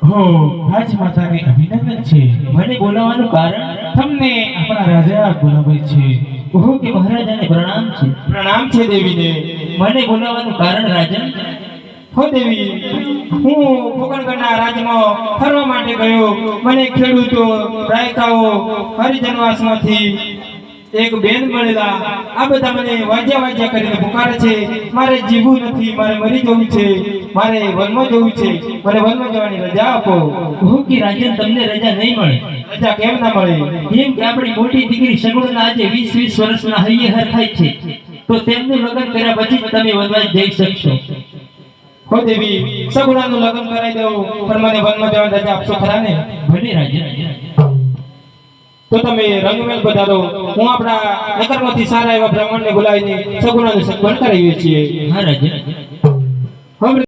હો રાજમાતાને અભિનંદન છે. મને બોલાવવાનું કારણ? તમને આપણા રાજા બોલાવે છે. ઓહો કે મહારાજાને પ્રણામ છે. પ્રણામ છે દેવીને. મને બોલાવવાનું કારણ રાજન? હો દેવી, હું ફોકણગઢના રાજમાં ફરવા માટે ગયો. મને ખેડૂતો, રાયકાઓ, હરિજનવાસમાંથી એક બેન મળેલા. આ બધા મને વાજ્યા કરીને પુકારે છે. મારે જીવવું નથી, મારે મરી જવું છે, મારે વનમાં જવું છે, મને વનમાં જવાની રજા આપો. ઓહો કે રાજન, તમને રજા નહીં મળે. રજા કેમ ના મળે? એમ કે આપણી મોટી દીકરી સગુણા આજે 20 વર્ષના હૈયે થાય છે, તો તેમનું લગ્ન કર્યા પછી જ તમે વનવાસ જઈ શકશો. હો દેવી, સગુણાનું લગ્ન કરાવી દઉં, પણ મને વનમાં જવાની રજા આપશો ખરા ને? ભલે રાજન. તો તમે રંગમેલ પધારો. હું આપણા નગરમાંથી સારા એવા બ્રાહ્મણને બોલાવીને સગુણાનું સગવડ કરાવીએ છીએ. હા રાજન. હવે